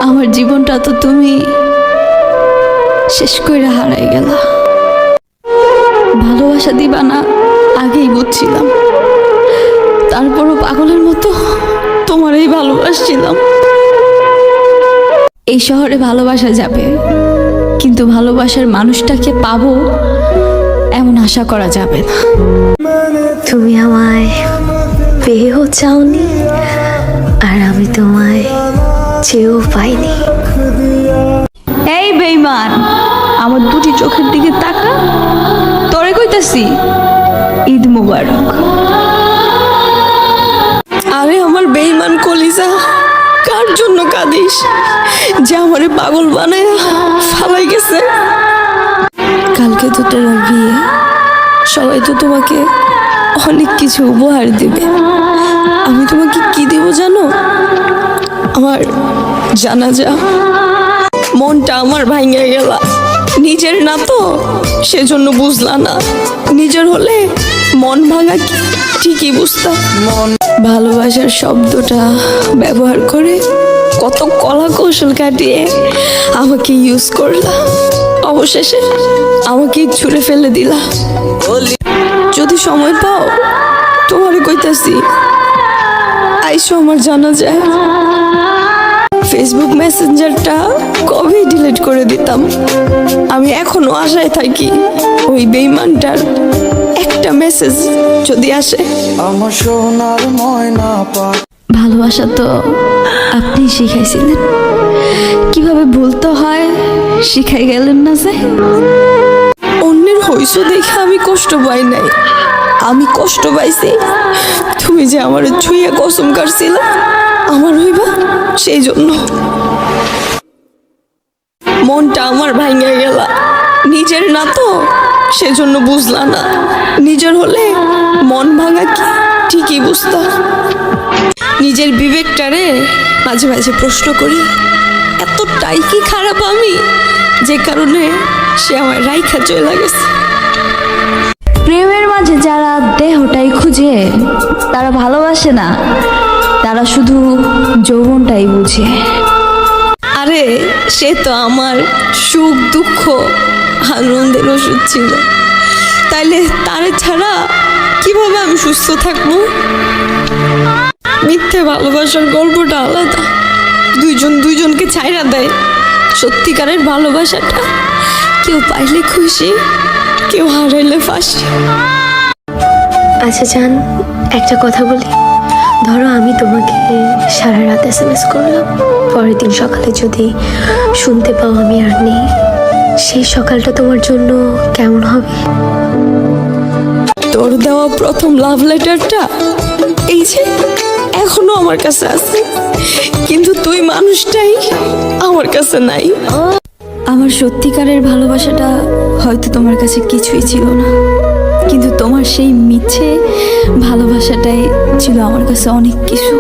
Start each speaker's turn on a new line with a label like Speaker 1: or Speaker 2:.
Speaker 1: আমার জীবনটা তো তুমি শেষ কইরা হারাই গেলা। ভালোবাসা দিবা না আগেই বুঝছিলাম, তারপরও পাগলের মতো তোমারই ভালোবাসছিলাম। এই শহরে ভালোবাসা যাবে, কিন্তু ভালোবাসার মানুষটাকে পাবো এমন আশা করা যাবে না।
Speaker 2: তুমি আমায় পেয়েও চাওনি, আর আমি তোমায় চেয়েও পাইনি।
Speaker 1: এই বেঈমান, আমার দুটি চোখের দিকে তাকা, তোরে কইতাছি ঈদ মোবারক।
Speaker 3: আরে আমার বেঈমান কলিজা, কার জন্য কাঁদিস? যে আমারে পাগল বানায় ফালাই গেছে। কালকে তো তোমার বিয়ে, সবাই তো তোমাকে অনেক কিছু উপহার দিবে। আমি তোমাকে কি দেব জানো? আমার জানাজা। মনটা আমার ভাঙে গেল। নিজের না তো, সেজন্য বুঝলা না। নিজের হলে মন ভাঙা ঠিকই বুঝতাম। ভালোবাসার শব্দটা ব্যবহার করে কত কলা কৌশল কাটিয়ে আমাকে ইউজ করলা, অবশেষে আমাকে ছুঁড়ে ফেলে দিলা। যদি সময় পাও তোমারে কইতাছি আইসো আমার জানা যায়। ফেসবুক মেসেঞ্জারটা কবেই ডিলিট করে দিতাম। আমি এখনো আশায় থাকি ওই বেঈমানটার একটা মেসেজ যদি আসে।
Speaker 4: আমার সোনার ময়না পাখ।
Speaker 1: ভালোবাসা তো আপনি শিখাইছিলেন, কিভাবে বলতে হয় শিখাই গেলেন না যে।
Speaker 3: অন্যের হইস দেখে আমি কষ্ট পাই নাই, আমি কষ্ট পাইছি তুমি যে আমার ছুঁয়ে কসম কাটছিলা আমার হইবা, সেই জন্য মনটা আমার ভাঙে গেল। নিজের না তো, সেজন্য বুঝলা না। নিজের হলে মন ভাঙা ঠিকই বুঝতা। নিজের বিবেকটারে মাঝে মাঝে প্রশ্ন করি, এতটাই কি খারাপ আমি, যে কারণে সে আমার রাইখা চলে গেছে।
Speaker 1: প্রেমের মাঝে যারা দেহটাই খুঁজে তারা ভালোবাসে না, তারা শুধু যৌবনটাই বুঝে।
Speaker 3: আরে সে তো আমার সুখ দুঃখ আনন্দের ওষুধ ছিল, তাইলে তারে ছাড়া কিভাবে আমি সুস্থ থাকবো? মিথ্যে ভালোবাসার গল্পটা আলাদা, দুইজন দুইজনকে ছাইড়া দেয়। সত্যিকারের ভালোবাসাটা কেউ পাইলে খুশি, কেউ হারাইলে ফাঁসি।
Speaker 2: আচ্ছা জান, একটা কথা বলি। ধরো আমি তোমাকে সারা রাত SMS করলাম, পরের দিন সকালে যদি শুনতে পাও আমি আর নেই, সেই সকালটা তোমার জন্য কেমন হবে?
Speaker 3: তোর দেওয়া প্রথম লাভ লেটারটা এই যে এখনো আমার কাছে আছে, কিন্তু তুই মানুষটাই আমার কাছে নাই।
Speaker 1: আমার সত্যিকারের ভালোবাসাটা হয়তো তোমার কাছে কিছুই ছিল না, কিন্তু তোমার সেই মিথ্যে ভালোবাসাটাই ছিল আমার কাছে অনেক কিছু।